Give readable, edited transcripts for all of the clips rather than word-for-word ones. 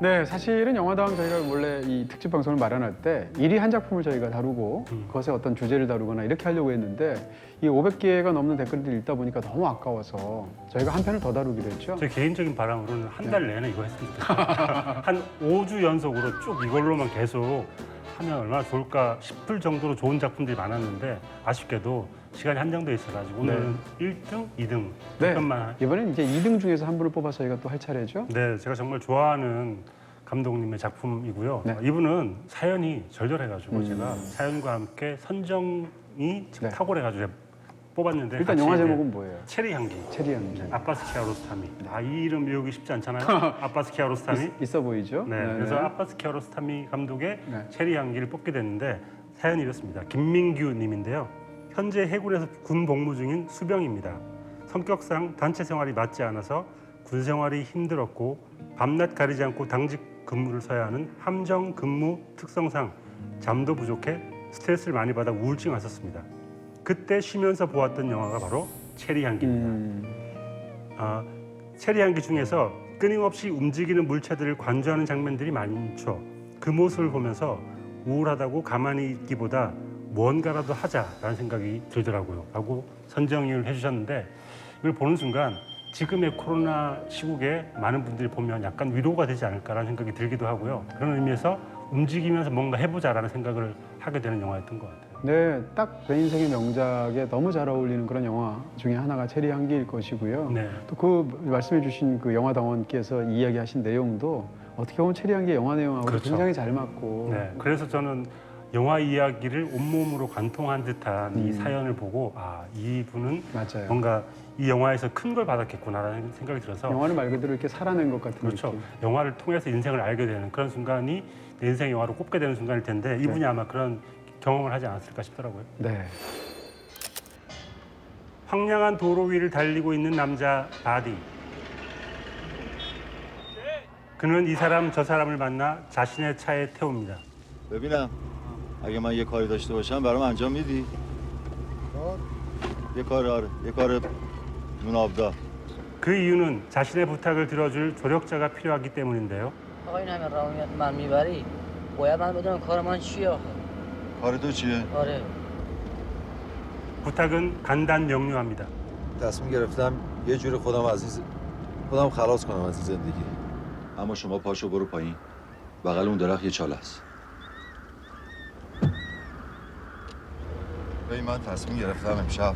네, 사실은 영화다운 저희가 원래 이 특집 방송을 마련할 때 1위 한 작품을 저희가 다루고 그것의 어떤 주제를 다루거나 이렇게 하려고 했는데 이 500개가 넘는 댓글들을 읽다 보니까 너무 아까워서 저희가 한 편을 더 다루기로 했죠. 제 개인적인 바람으로는 한 달 내내 이거 했으면 좋겠어요. 한 5주 연속으로 쭉 이걸로만 계속 하면 얼마나 좋을까 싶을 정도로 좋은 작품들이 많았는데 아쉽게도 시간이 한정돼 있어가지고 오늘은 1등, 2등 두 네, 편만. 이번엔 이제 2등 중에서 한 분을 뽑아서 저희가 또 할 차례죠. 네, 제가 정말 좋아하는 감독님의 작품이고요. 네. 이분은 사연이 절절해가지고 제가 사연과 함께 선정이 참 네. 탁월해가지고 뽑았는데 일단 같이 영화 이제 제목은 뭐예요? 체리 향기. 체리 향기. 아빠스 키아로스타미. 이 이름 외우기 쉽지 않잖아요. 아빠스 키아로스타미. 있어 보이죠? 네, 그래서 아빠스 키아로스타미 감독의 네. 체리 향기를 뽑게 됐는데 사연이 이렇습니다. 김민규 님인데요. 현재 해군에서 군 복무 중인 수병입니다. 성격상 단체 생활이 맞지 않아서 군 생활이 힘들었고 밤낮 가리지 않고 당직 근무를 서야 하는 함정 근무 특성상 잠도 부족해 스트레스를 많이 받아 우울증 왔었습니다. 그때 쉬면서 보았던 영화가 바로 체리 향기입니다. 체리 향기 중에서 끊임없이 움직이는 물체들을 관조하는 장면들이 많죠. 그 모습을 보면서 우울하다고 가만히 있기보다 무언가라도 하자라는 생각이 들더라고요. 라고 선정을 해주셨는데 이걸 보는 순간 지금의 코로나 시국에 많은 분들이 보면 약간 위로가 되지 않을까라는 생각이 들기도 하고요. 그런 의미에서 움직이면서 뭔가 해보자라는 생각을 하게 되는 영화였던 것 같아요. 네, 딱 내 인생의 명작에 너무 잘 어울리는 그런 영화 중에 하나가 체리 향기일 것이고요. 네. 또 그 말씀해주신 그 영화당원께서 이야기하신 내용도 어떻게 보면 체리 향기의 영화 내용하고 그렇죠. 굉장히 잘 맞고. 네, 그래서 저는 영화 이야기를 온몸으로 관통한 듯한 이 사연을 보고 이분은 맞아요. 뭔가 이 영화에서 큰 걸 받았겠구나라는 생각이 들어서 영화를 말 그대로 이렇게 살아낸 것 같은 그렇죠. 느낌. 영화를 통해서 인생을 알게 되는 그런 순간이 내 인생 영화로 꼽게 되는 순간일 텐데 이분이 아마 그런 경험을 하지 않았을까 싶더라고요. 네. 황량한 도로 위를 달리고 있는 남자 바디. 그는 이 사람 저 사람을 만나 자신의 차에 태웁니다. ببینم اگه من یه کاری داشته باشم برام انجام میدی؟ یه کار آره یه کار منابدا 그 이유는 자신의 부탁을 들어줄 조력자가 필요하기 때문인데요. آقا این همه راهمیت من میبری باید من بدونم کار من چیه آخه کار تو چیه؟ آره 부탁은 간단 명료합니다. تصمیم گرفتم یه جوری خودم خلاص کنم از این زندگی. اما شما پاشو برو پایین بغل اون درخت یه چاله است ببین من تصمیم گرفتم امشب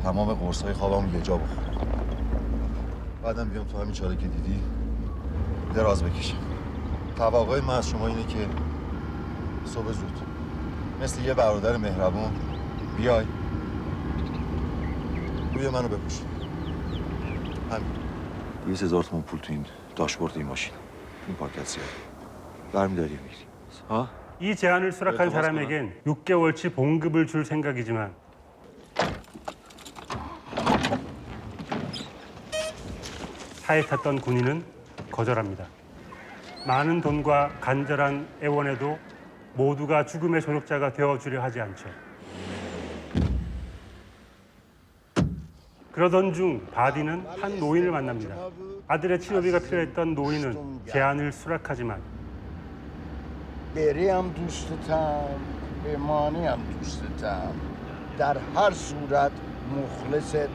تمام قرصای خوابم یه جا بخورم بعدم بیام تو همین چاله که دیدی دراز بکشم توقع من از شما اینه که صبح زود مثل یه برادر مهربون بیای روی منو بپوش همین 200,000 تومان پول تو این داشبورد این ماشین این پاکت سیاه برمیداری میری ها؟ 이 제안을 수락한 네, 사람에겐 6개월치 봉급을 줄 생각이지만 차에 탔던 군인은 거절합니다. 많은 돈과 간절한 애원에도 모두가 죽음의 조력자가 되어주려 하지 않죠. 그러던 중 바디는 한 노인을 만납니다. 아들의 치료비가 필요했던 노인은 제안을 수락하지만 بری هم دوستتم بمانی هم دوستتم در هر صورت مخلصت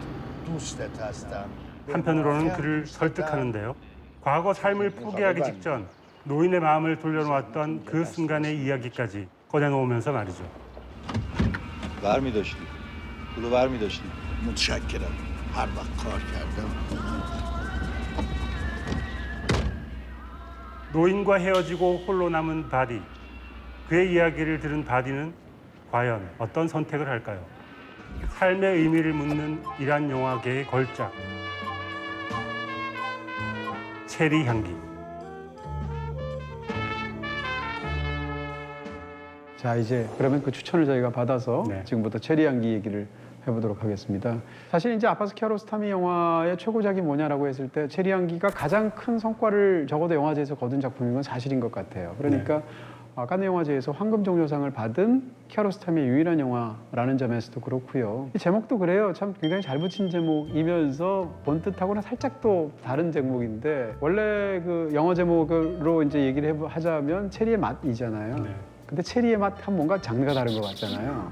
دوستت هستم 한편으로는 그를 설득하는데요. 과거 삶을 포기하기 직전 노인의 마음을 돌려놓았던 그 순간의 이야기까지 꺼내놓으면서 말이죠. برمیداشتی پولو برمیداشتی متشکرم هر وقت کار کردم 노인과 헤어지고 홀로 남은 바디. 그의 이야기를 들은 바디는 과연 어떤 선택을 할까요? 삶의 의미를 묻는 이란 영화계의 걸작. 체리 향기. 자, 이제 그러면 그 추천을 저희가 받아서 네. 지금부터 체리 향기 얘기를 해보도록 하겠습니다. 사실 이제 아빠스 키아로스타미 영화의 최고작이 뭐냐라고 했을 때 체리 향기가 가장 큰 성과를 적어도 영화제에서 거둔 작품인 건 사실인 것 같아요. 그러니까 칸네 영화제에서 황금종려상을 받은 키아로스타미의 유일한 영화라는 점에서도 그렇고요. 이 제목도 그래요. 참 굉장히 잘 붙인 제목이면서 본뜻하고는 살짝 또 다른 제목인데 원래 그 영어 제목으로 이제 얘기를 하자면 체리의 맛이잖아요. 네. 근데 체리의 맛 하면 뭔가 장르가 다른 것 같잖아요.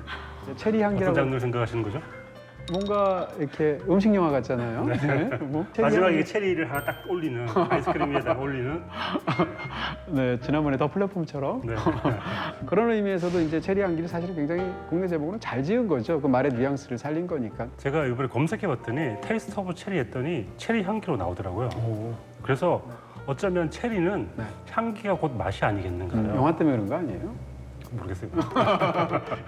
체리 어떤 향기라고 장르 생각하시는 거죠? 뭔가 이렇게 음식 영화 같잖아요. 네. 뭐 체리 마지막에 향기. 체리를 하나 딱 올리는 아이스크림 위에다가 올리는 네, 지난번에 더 플랫폼처럼 네. 그런 의미에서도 이제 체리 향기를 사실은 굉장히 국내 제목으로 잘 지은 거죠. 그 말의 뉘앙스를 살린 거니까. 제가 이번에 검색해봤더니 테이스트 오브 체리 했더니 체리 향기로 나오더라고요. 그래서 어쩌면 체리는 네. 향기가 곧 맛이 아니겠는가요? 영화 때문에 그런 거 아니에요? 모르겠어요.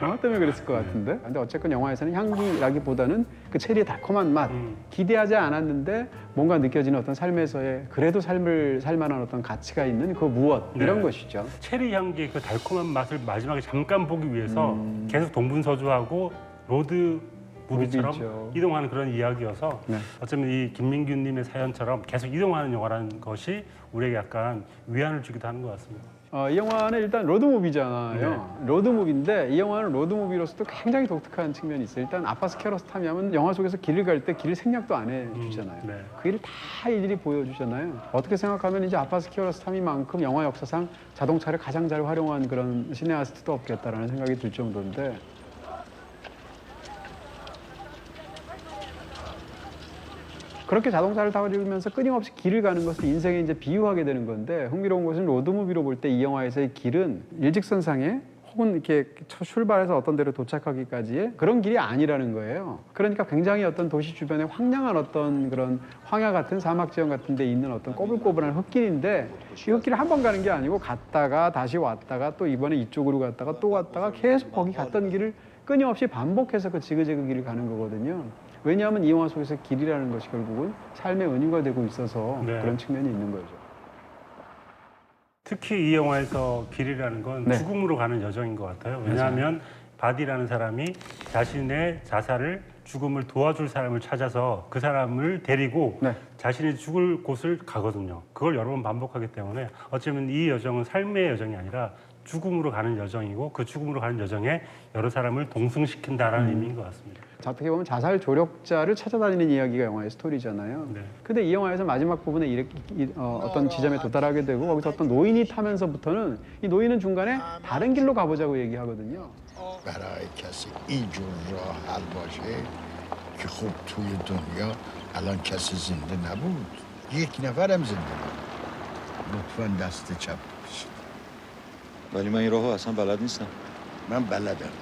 영화 때문에 그랬을 것 같은데. 근데 어쨌건 영화에서는 향기라기보다는 그 체리의 달콤한 맛, 기대하지 않았는데 뭔가 느껴지는 어떤 삶에서의 그래도 삶을 살 만한 어떤 가치가 있는 그 무엇 이런 네. 것이죠. 체리 향기의 그 달콤한 맛을 마지막에 잠깐 보기 위해서 계속 동분서주하고 로드 무비처럼 무비죠. 이동하는 그런 이야기여서 네. 어쩌면 이 김민규님의 사연처럼 계속 이동하는 영화라는 것이 우리에게 약간 위안을 주기도 하는 것 같습니다. 이 영화는 일단 로드무비잖아요. 로드무비인데 이 영화는 로드무비로서도 굉장히 독특한 측면이 있어요. 일단 아빠스 키아로스타미 하면 영화 속에서 길을 갈 때 길 생략도 안 해주잖아요. 네. 그 일을 다 일일이 보여주잖아요. 어떻게 생각하면 이제 아빠스 키아로스타미만큼 영화 역사상 자동차를 가장 잘 활용한 그런 시네아스트도 없겠다라는 생각이 들 정도인데 그렇게 자동차를 타고 끊임없이 길을 가는 것을 인생에 이제 비유하게 되는 건데 흥미로운 것은 로드무비로 볼 때 이 영화에서의 길은 일직선상에 혹은 이렇게 출발해서 어떤 데로 도착하기까지의 그런 길이 아니라는 거예요. 그러니까 굉장히 어떤 도시 주변에 황량한 어떤 그런 황야 같은 사막 지형 같은 데 있는 어떤 꼬불꼬불한 흙길인데 이 흙길을 한 번 가는 게 아니고 갔다가 다시 왔다가 또 이번에 이쪽으로 갔다가 또 왔다가 계속 거기 갔던 길을 끊임없이 반복해서 그 지그재그 길을 가는 거거든요. 왜냐하면 이 영화 속에서 길이라는 것이 결국은 삶의 은유가 되고 있어서 네. 그런 측면이 있는 거죠. 특히 이 영화에서 길이라는 건 네. 죽음으로 가는 여정인 것 같아요. 왜냐하면 바디라는 사람이 자신의 자살을 죽음을 도와줄 사람을 찾아서 그 사람을 데리고 네. 자신이 죽을 곳을 가거든요. 그걸 여러 번 반복하기 때문에 어쩌면 이 여정은 삶의 여정이 아니라 죽음으로 가는 여정이고 그 죽음으로 가는 여정에 여러 사람을 동승시킨다라는 의미인 것 같습니다. 어떻게 보면 자살 조력자를 찾아다니는 이야기가 영화의 스토리잖아요. 네. 근데 이 영화에서 마지막 부분에 어떤 지점에 도달하게 되고 거기서 어떤 노인이 타면서부터는 이 노인은 중간에 다른 길로 가보자고 얘기하거든요. برای کسی اینجور راه حل باشه که خب توی دنیا الان کسی زنده نبود یک نفرم زنده نبود لطفا دست چپ بکشید ولی من این راهو اصلا بلد نیستم. من بلدم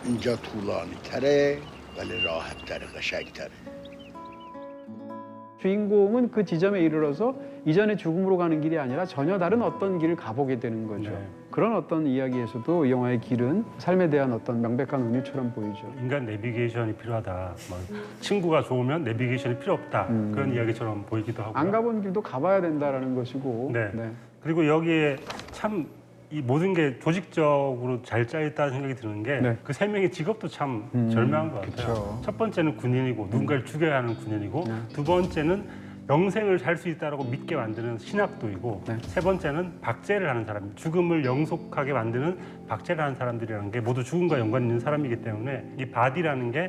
اینجا طولانی تره ولی راحت تره قشنگ تره 주인공은 그 지점에 이르러서 이전의 죽음으로 가는 길이 아니라 전혀 다른 어떤 길을 가보게 되는 거죠. 네. 그런 어떤 이야기에서도 이 영화의 길은 삶에 대한 어떤 명백한 은유처럼 보이죠. 인간 내비게이션이 필요하다. 뭐 친구가 좋으면 내비게이션이 필요 없다. 그런 이야기처럼 보이기도 하고요. 안 가본 길도 가봐야 된다라는 것이고. 네. 그리고 여기에 참 이 모든 게 조직적으로 잘 짜있다는 생각이 드는 게 네. 그 세 명의 직업도 참 절묘한 것 같아요. 그쵸. 첫 번째는 군인이고 누군가를 죽여야 하는 군인이고 두 번째는 영생을 살 수 있다라고 믿게 만드는 신학도이고 네. 세 번째는 박제를 하는 사람, 죽음을 영속하게 만드는 박제를 하는 사람들이라는 게 모두 죽음과 연관 있는 사람이기 때문에 이 바디라는 게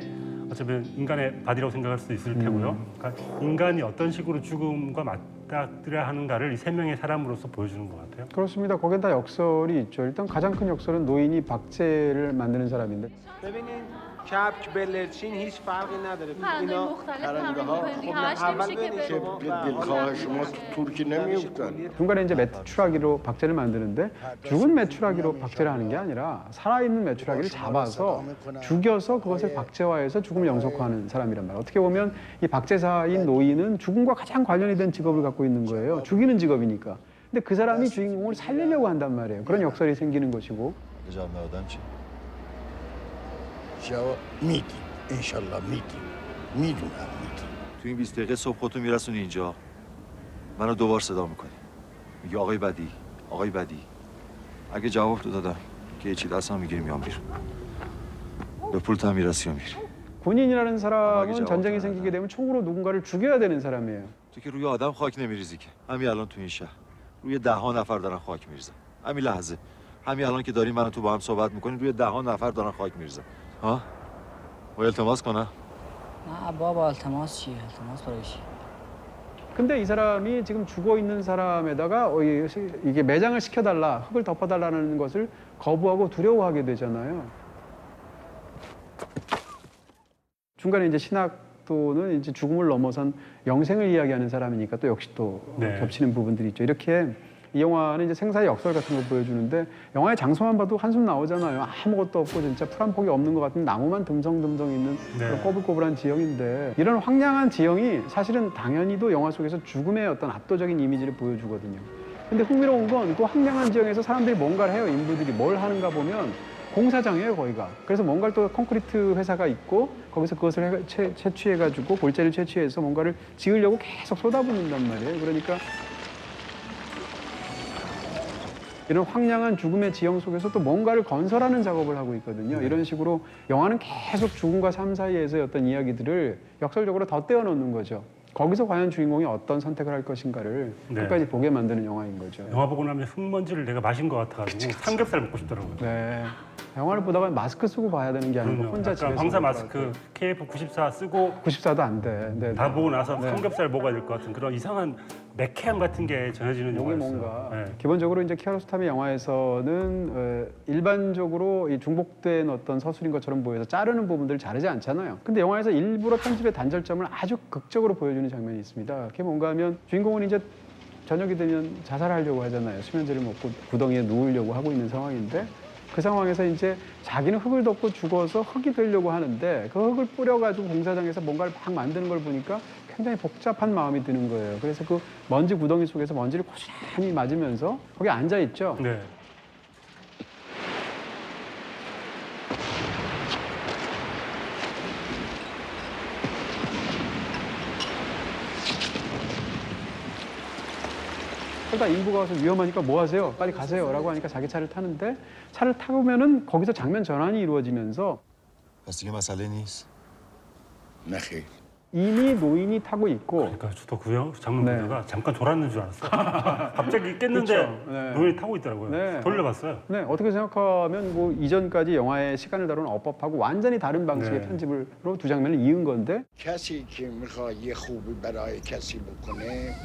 어쩌면 인간의 바디라고 생각할 수도 있을 테고요. 그러니까 인간이 어떤 식으로 죽음과 맞닥뜨려야 하는가를 이 세 명의 사람으로서 보여주는 것 같아요. 그렇습니다. 거기엔 다 역설이 있죠. 일단 가장 큰 역설은 노인이 박제를 만드는 사람인데 ببینین کپک بلرچین هیچ فرقی نداره پرنده اینا مختلف پرنده تمرین ها. میکنیم دیگه خب همش اول نمیشه که ببینید بریم شما به دلخواه شما تو ترکی نمیفتن 중간에 이제 메추라기로 박제를 만드는데 죽은 메추라기로 박제를 하는 게 아니라 살아있는 메추라기를 잡아서 죽여서 그것을 박제화해서 죽음을 영속화하는 사람이란 말이에요. 어떻게 보면 이 박제사인 노인은 죽음과 가장 관련이 된 직업을 갖고 있는 거예요. 죽이는 직업이니까. 근데 그 사람이 주인공을 살리려고 한단 말이에요. 그런 역설이 생기는 것이고. جواب ندادم چی؟ جواب میدیم انشالله میدیم میدونم میدیم تو این 20 دقیقه صبح خودتو میرسونی اینجا منو دوبار صدا میکنی میگی آقای بدی آقای بدی اگه جواب تو دادم که چی دستم میگیری میام بیرون به پولت هم میرسی و میری 군인이라는 사람은 저하기 전쟁이 저하기 생기게 되면 총으로 누군가를 죽여야 되는 사람이에요. تو که روی آدم خاک نمیریزی که همین الان تو این شهر روی 10 نفر دارن خاک میریزن همین لحظه همین الان که داریم من تو با هم صحبت میکنیم روی 10 نفر دارن خاک میریزن ها و التماس کنه نه بابا التماس چیه؟ التماس برای چی؟ 근데 이 사람이 지금 죽어 있는 사람에다가 이게 매장을 시켜달라, 흙을 덮어달라는 것을 거부하고 두려워하게 되잖아요. 중간에 이제 신학도는 이제 죽음을 넘어선 영생을 이야기하는 사람이니까 또 역시 또 네. 겹치는 부분들이 있죠. 이렇게 이 영화는 이제 생사의 역설 같은 걸 보여주는데 영화의 장소만 봐도 한숨 나오잖아요. 아무것도 없고 진짜 풀 한 폭이 없는 것 같은 나무만 듬성듬성 있는 네. 그런 꼬불꼬불한 지형인데 이런 황량한 지형이 사실은 당연히도 영화 속에서 죽음의 어떤 압도적인 이미지를 보여주거든요. 근데 흥미로운 건 그 황량한 지형에서 사람들이 뭔가를 해요. 인부들이 뭘 하는가 보면 공사장이에요, 거기가. 그래서 뭔가를 또 콘크리트 회사가 있고 거기서 그것을 채취해가지고 골재를 채취해서 뭔가를 지으려고 계속 쏟아붓는단 말이에요. 그러니까 이런 황량한 죽음의 지형 속에서 또 뭔가를 건설하는 작업을 하고 있거든요. 이런 식으로 영화는 계속 죽음과 삶 사이에서의 어떤 이야기들을 역설적으로 덧대어 놓는 거죠. 거기서 과연 주인공이 어떤 선택을 할 것인가를 네. 끝까지 보게 만드는 영화인 거죠. 영화 보고 나면 흙먼지를 내가 마신 것 같아가지고 삼겹살 먹고 싶더라고요. 네. 영화를 보다가 마스크 쓰고 봐야 되는 게 아니고 그럼요. 혼자 약간 집에서 황사 볼 마스크 KF94 쓰고 94도 안 돼. 네, 다 네. 보고 나서 네. 삼겹살 먹어야 될 것 같은 그런 이상한 매캐함 같은 게 전해지는 이게 영화였어요. 뭔가 네. 기본적으로 이제 키아로스탐의 영화에서는 일반적으로 이 중복된 어떤 서술인 것처럼 보여서 자르는 부분들을 자르지 않잖아요. 근데 영화에서 일부러 편집의 단절점을 아주 극적으로 보여주는 장면이 있습니다. 그게 뭔가 하면 주인공은 이제 저녁이 되면 자살하려고 하잖아요. 수면제를 먹고 구덩이에 누우려고 하고 있는 상황인데 그 상황에서 이제 자기는 흙을 덮고 죽어서 흙이 되려고 하는데 그 흙을 뿌려가지고 공사장에서 뭔가를 막 만드는 걸 보니까 굉장히 복잡한 마음이 드는 거예요. 그래서 그 먼지 구덩이 속에서 먼지를 고스란히 맞으면서 거기 앉아 있죠. 네. 그러다 인부가 와서 위험하니까 뭐 하세요? 빨리 가세요. 라고 하니까 자기 차를 타는데 차를 타보면은 거기서 장면 전환이 이루어지면서 پس دیگه مسئله نیست نه خیر. 이미 노인이 타고 있고 그러니까 저도 그 장면 네. 보다가 잠깐 졸았는 줄 알았어요. 갑자기 깼는데 그렇죠. 네. 노인이 타고 있더라고요. 네. 돌려봤어요. 네, 어떻게 생각하면 뭐 이전까지 영화의 시간을 다루는 어법하고 완전히 다른 방식의 네. 편집으로 두 장면을 이은 건데 کسی که میخواد یه خوبی برای کسی بکنه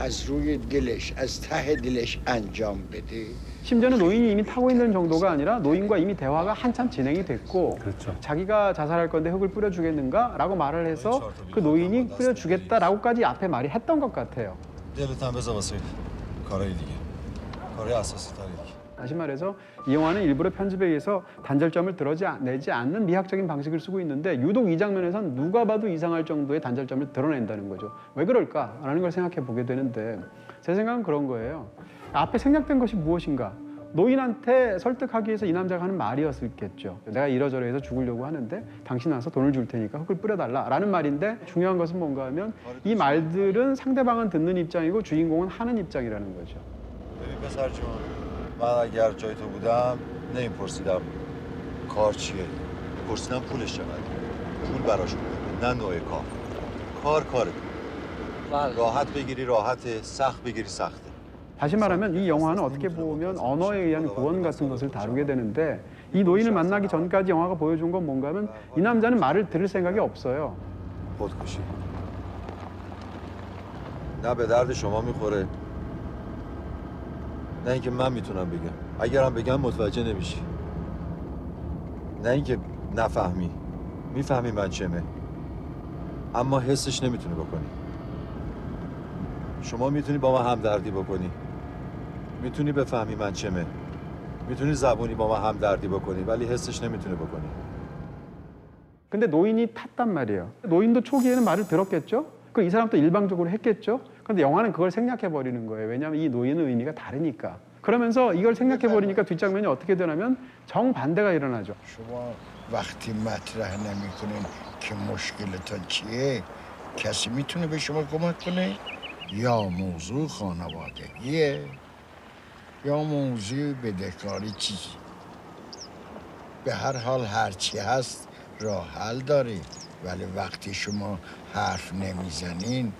از روی دلش از ته دلش انجام بده 심지어는 노인이 이미 타고 있는 정도가 아니라 노인과 이미 대화가 한참 진행이 됐고 그렇죠. 자기가 자살할 건데 흙을 뿌려주겠는가? 라고 말을 해서 그 노인이 뿌려주겠다라고까지 앞에 말이 했던 것 같아요. دلت هم بذار واسه کارهای دیگه کارهای اساسی تری دیگه 다시 말해서 이 영화는 일부러 편집에 의해서 단절점을 드러내지 않는 미학적인 방식을 쓰고 있는데 유독 이 장면에선 누가 봐도 이상할 정도의 단절점을 드러낸다는 거죠. 왜 그럴까라는 걸 생각해 보게 되는데 제 생각은 그런 거예요. 앞에 생략된 것이 무엇인가? 노인한테 설득하기 위해서 이 남자가 하는 말이었겠죠. 내가 이러저러해서 죽으려고 하는데 당신 와서 돈을 줄 테니까 흙을 뿌려달라라는 말인데 중요한 것은 뭔가 하면 이 말들은 상대방은 듣는 입장이고 주인공은 하는 입장이라는 거죠. ببین پسر جون من اگر جای تو بودم نمیپرسیدم کار چیه پرسیدم پولش چقدر پول براش بوده نه نوع کار کاره بله. راحت بگیری راحته سخت بگیری سخته 다시 말하면 이 영화는 어떻게 보면 언어에 의한 구원 같은 것을 다루게 되는데 이 노인을 만나기 전까지 영화가 보여준 건 뭔가 하면 이 남자는 말을 들을 생각이 없어요. خودکشی نه به درد شما میخوره نه اینکه من میتونم بگم اگرم بگم متوجه نمیشی نه اینکه نفهمی میفهمی من چمه اما حسش نمیتونی بکنی شما میتونی با من همدردی بکنی میتونی بفهمی من چمه میتونی زبونی با من همدردی بکنی ولی حسش نمیتونی بکنی 근데 노인이 탔단 말이에요. 노인도 초기에는 말을 들었겠죠? 그 이 사람도 일방적으로 했겠죠? 근데 영화는 그걸 생략해 버리는 거예요. 왜냐하면 이 노인의 의미가 다르니까. 그러면서 이걸 생략해 버리니까 뒷장면이 어떻게 되냐면 정반대가 일어나죠. شما وقتی مطرح نمیکنین که مشکلتان چیه کسی میتونه به شما کمک کنه یا موضوع خانوادگیه یا موضوع بدهکاری چیزی به هر حال هرچی هست راه حل داره ولی وقتی شما حرف نمیزنین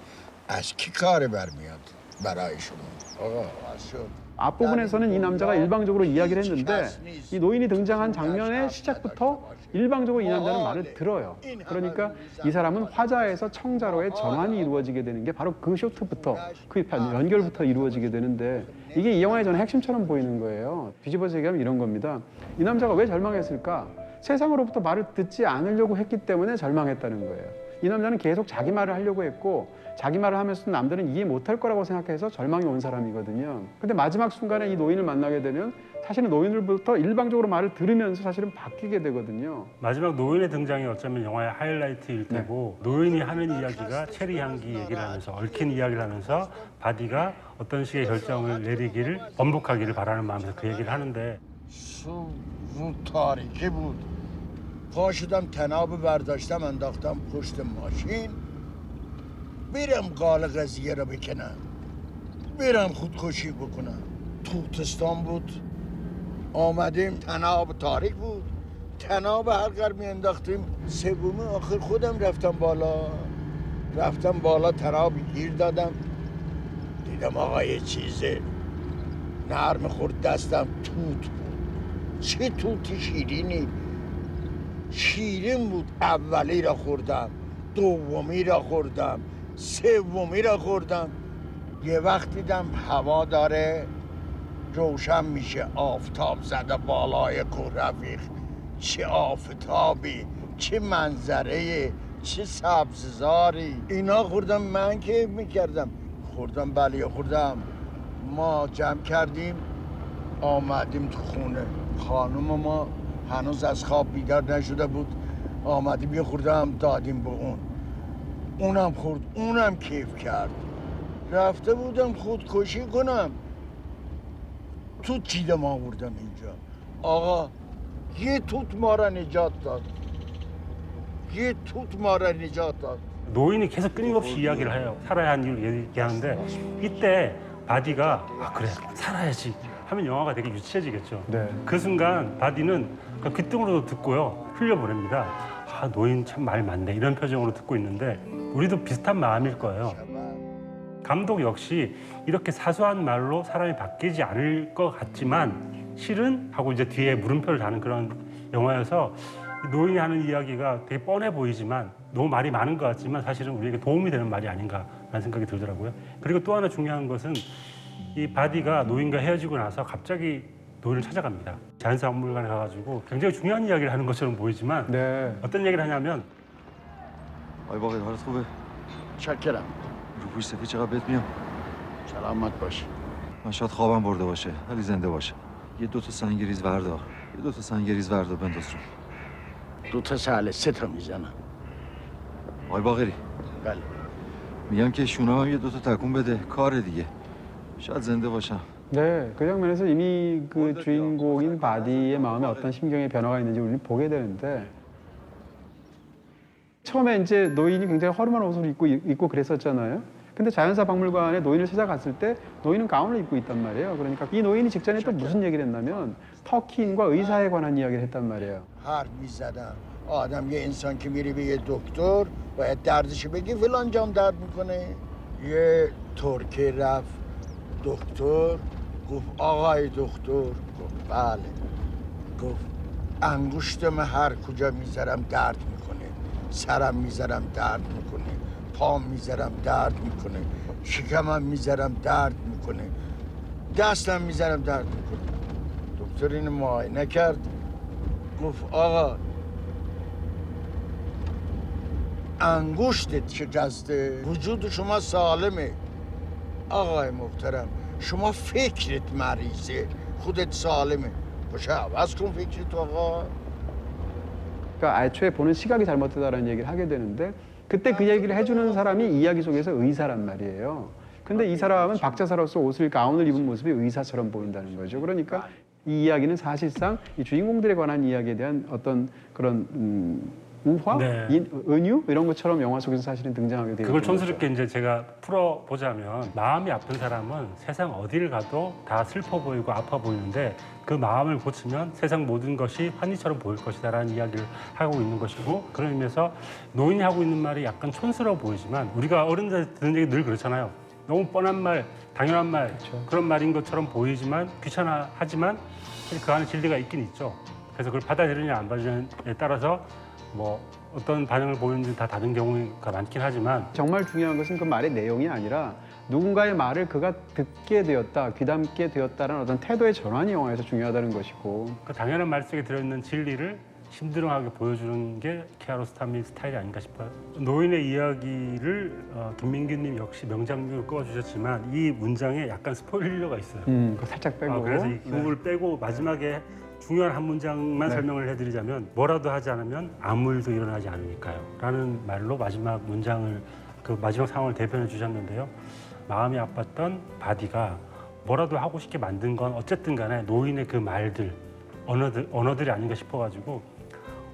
از کی کار برمیاد برای شما آقا از شد 앞부분에서는 이 남자가 일방적으로 이야기를 했는데 이 노인이 등장한 장면의 시작부터 일방적으로 이 남자는 말을 들어요. 그러니까 이 사람은 화자에서 청자로의 전환이 이루어지게 되는 게 바로 그 쇼트부터 그 연결부터 이루어지게 되는데 이게 이 영화의 저는 핵심처럼 보이는 거예요. 뒤집어서 얘기하면 이런 겁니다. 이 남자가 왜 절망했을까? 세상으로부터 말을 듣지 않으려고 했기 때문에 절망했다는 거예요. 이 남자는 계속 자기 말을 하려고 했고 자기 말을 하면서도 남들은 이해 못할 거라고 생각해서 절망이 온 사람이거든요. 근데 마지막 순간에 이 노인을 만나게 되면 사실은 노인들부터 일방적으로 말을 들으면서 사실은 바뀌게 되거든요. 마지막 노인의 등장이 어쩌면 영화의 하이라이트일 테고 노인이 하는 이야기가 체리 향기 얘기를 하면서 얽힌 이야기를 하면서 바디가 어떤 식의 결정을 내리기를 번복하기를 바라는 마음에서 그 얘기를 하는데 رو تاریکی بود پا شدم تناب برداشتم انداختم پشت ماشین بیرم قال قضیه رو بکنم بیرم خودکشی بکنم توتستان بود آمدیم تناب تاریک بود تناب هر قرار می انداختیم سومی آخر خودم رفتم بالا تناب گیر دادم دیدم آقا یه چیزه نرم خورد دستم توت بود چه توتی شیرین بود اولی را خوردم دومی را خوردم سومی را خوردم یه وقت دیدم هوا داره روشن میشه آفتاب زده بالای کوه رفیق چه آفتابی چه منظره چه سبززاری اینا خوردم من که میکردم خوردم بله خوردم ما جمع کردیم آمدیم تو خونه خانم ما هنوز از خواب بیدار نشده بود آمدیم یه خورده هم دادیم به اونم خورد اونم کیف کرد رفته بودم خودکشی کنم توت چیدم آوردم اینجا آقا یه توت ما را نجات داد 노인이 계속 끊임없이 이야기를 해요. 살아야 하는 이유를 얘기하는데 이때 바디가 아 그래 살아야지 하면 영화가 되게 유치해지겠죠. 네. 그 순간 바디는 그 귓등으로도 듣고요. 흘려보냅니다. 아 노인 참 말 많네 이런 표정으로 듣고 있는데 우리도 비슷한 마음일 거예요. 감독 역시 이렇게 사소한 말로 사람이 바뀌지 않을 것 같지만 실은 하고 이제 뒤에 물음표를 다는 그런 영화여서 노인이 하는 이야기가 되게 뻔해 보이지만 너무 말이 많은 것 같지만 사실은 우리에게 도움이 되는 말이 아닌가라는 생각이 들더라고요. 그리고 또 하나 중요한 것은 이 바디가 노인과 헤어지고 나서 갑자기 노인을 찾아갑니다. 자연사박물관에 가가지고 굉장히 중요한 이야기를 하는 것처럼 보이지만 네. 어떤 얘기를 하냐면 آی باقری حالت خوبه؟ شکرم رو پوش سفید چقدر بهت میام؟ سلامت باش من شاید خوابم برده باشه ولی زنده باشه یه دوتا سنگریز وردار بنداز رو دو تا ساله سه تا میزنم آی باقری بله میگم که شونه هم یه دوتا تکون بده کار دیگه شاید زنده باشم 네, 그 장면에서 이미 그 주인공인 바디의 마음에 어떤 심경의 변화가 있는지 우리는 보게 되는데 처음에 이제 노인이 굉장히 허름한 옷을 입고 그랬었잖아요. 근데 자연사 박물관에 노인을 찾아갔을 때 노인은 가운을 입고 있단 말이에요. 그러니까 이 노인이 직전에 또 무슨 얘기를 했냐면 터키인과 의사에 관한 이야기를 했단 말이에요. حرف میزدم آدم یه انسان که میری به یه دکتر باید دردشو بگی فلان جام درد میکنه یه ترکی رفت دکتر گفت آقای دکتر گفت بله گفت انگشتم هر کجا میذارم درد میکنه سرم میذارم درد میکنه پام میذارم درد میکنه شکمم میذارم درد میکنه دستم میذارم درد میکنه دکتر اینو معاینه کرد گفت آقا انگشتت شکسته وجود شما سالمه آقای محترم شما فکرت مریضه خودت سالمه باشه عوض کن فکرت آقا 그러니까 애초에 보는 시각이 잘못되다라는 얘기를 하게 되는데 그때 그 얘기를 해주는 사람이 이야기 속에서 의사란 말이에요. 근데 이 사람은 박자사로서 가운을 입은 모습이 의사처럼 보인다는 거죠. 그러니까 이 이야기는 사실상 이 주인공들에 관한 이야기에 대한 어떤 그런 우화, 네. 은유 이런 것처럼 영화 속에서 사실은 등장하게 되는 그걸 거죠. 촌스럽게 이제 제가 풀어보자면 마음이 아픈 사람은 세상 어디를 가도 다 슬퍼 보이고 아파 보이는데 그 마음을 고치면 세상 모든 것이 환희처럼 보일 것이다라는 이야기를 하고 있는 것이고 그런 의미에서 노인이 하고 있는 말이 약간 촌스러워 보이지만 우리가 어른들 듣는 얘기 늘 그렇잖아요. 너무 뻔한 말, 당연한 말 그런 말인 것처럼 보이지만 귀찮아하지만 사실 그 안에 진리가 있긴 있죠. 그래서 그걸 받아들이냐 안 받아들이냐에 따라서 뭐 어떤 반응을 보이는지 다 다른 경우가 많긴 하지만 정말 중요한 것은 그 말의 내용이 아니라 누군가의 말을 그가 듣게 되었다, 귀담게 되었다는 어떤 태도의 전환이 영화에서 중요하다는 것이고 그 당연한 말 속에 들어있는 진리를 심드렁하게 보여주는 게 키아로스타미 스타일이 아닌가 싶어요. 노인의 이야기를 김민규님 역시 명장면을 꼽아주셨지만 이 문장에 약간 스포일러가 있어요. 그거 살짝 빼고 그래서 이 부분을 빼고 마지막에 중요한 한 문장만 네. 설명을 해드리자면 뭐라도 하지 않으면 아무 일도 일어나지 않으니까요 라는 말로 마지막 문장을 그 마지막 상황을 대변해 주셨는데요. 마음이 아팠던 바디가 뭐라도 하고 싶게 만든 건 어쨌든 간에 노인의 그 말들 언어들이 아닌가 싶어가지고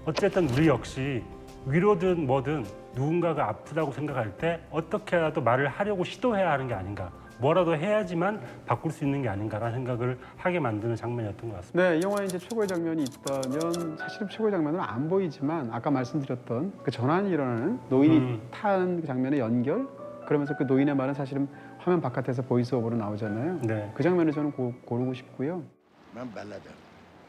어쨌든 우리 역시 위로든 뭐든 누군가가 아프다고 생각할 때 어떻게라도 말을 하려고 시도해야 하는 게 아닌가 뭐라도 해야지만 바꿀 수 있는 게 아닌가라는 생각을 하게 만드는 장면이었던 것 같습니다. 네, 이 영화에 이제 최고의 장면이 있다면 사실은 최고의 장면은 안 보이지만 아까 말씀드렸던 그 전환이 일어나는 노인이 타는 그 장면의 연결 그러면서 그 노인의 말은 사실은 화면 바깥에서 보이스오버로 나오잖아요. 네. 그 장면을 저는 고르고 싶고요. من بلدم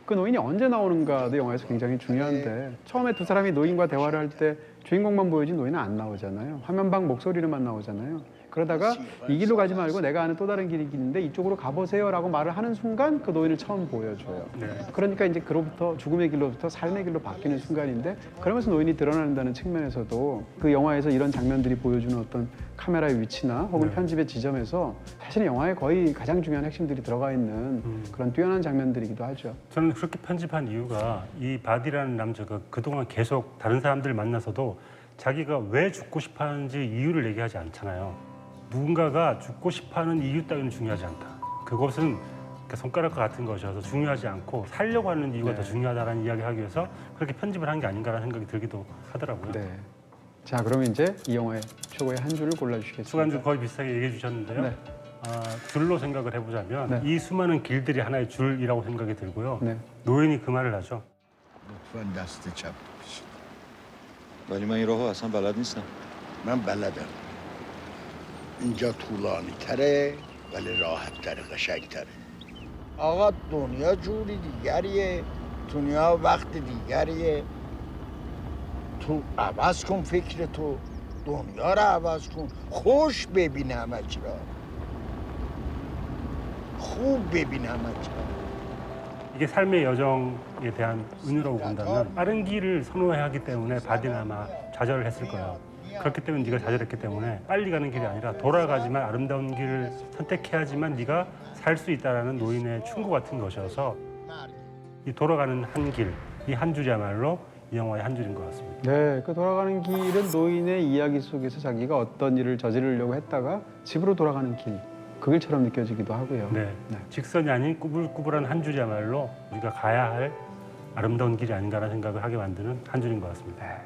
그 노인이 언제 나오는가도 영화에서 굉장히 중요한데 처음에 두 사람이 노인과 대화를 할 때 주인공만 보여진 노인은 안 나오잖아요. 화면방 목소리로만 나오잖아요. 그러다가 이 길로 가지 말고 내가 아는 또 다른 길이 있는데 이쪽으로 가보세요라고 말을 하는 순간 그 노인을 처음 보여줘요. 네. 그러니까 이제 그로부터 죽음의 길로부터 삶의 길로 바뀌는 순간인데 그러면서 노인이 드러난다는 측면에서도 그 영화에서 이런 장면들이 보여주는 어떤 카메라의 위치나 혹은 편집의 지점에서 사실은 영화에 거의 가장 중요한 핵심들이 들어가 있는 그런 뛰어난 장면들이기도 하죠. 저는 그렇게 편집한 이유가 이 바디라는 남자가 그동안 계속 다른 사람들을 만나서도 자기가 왜 죽고 싶어 하는지 이유를 얘기하지 않잖아요. 누군가가 죽고 싶어하는 이유 따위는 중요하지 않다. 그것은 손가락과 같은 것이어서 중요하지 않고 살려고 하는 이유가 더 중요하다는 이야기를 하기 위해서 그렇게 편집을 한 게 아닌가라는 생각이 들기도 하더라고요. 네. 자, 그러면 이제 이 영화의 최고의 한 줄을 골라주시겠습니다. 수간주 거의 비슷하게 얘기해 주셨는데요. 네. 줄로 생각을 해보자면 네. 이 수많은 길들이 하나의 줄이라고 생각이 들고요. 네. 노인이 그 말을 하죠. لطفا دست چپ بکشید. ولی من این راهو اصلا بلد نیستم. من بلدم. اینجا طولانی تره ولی راحت تره قشنگ تره. آقا دنیا جوری دیگریه. دنیا وقت دیگریه. تو عوض کن فکر تو. دنیا رو عوض کن. خوش ببین همه چی را. خوب ببین همه چی را. 이게 삶의 여정에 대한 은유라고 본다면 빠른 길을 선호해야 하기 때문에 바디는 아마 좌절을 했을 거예요. 그렇기 때문에 네가 좌절했기 때문에 빨리 가는 길이 아니라 돌아가지만 아름다운 길을 선택해야지만 네가 살 수 있다라는 노인의 충고 같은 것이어서 이 돌아가는 한 길, 이 한 줄이야말로 이 영화의 한 줄인 것 같습니다. 네, 그 돌아가는 길은 노인의 이야기 속에서 자기가 어떤 일을 저지르려고 했다가 집으로 돌아가는 길, 그 길처럼 느껴지기도 하고요. 네. 직선이 아닌 꾸불꾸불한 한 줄이야말로 우리가 가야 할 아름다운 길이 아닌가라는 생각을 하게 만드는 한 줄인 것 같습니다.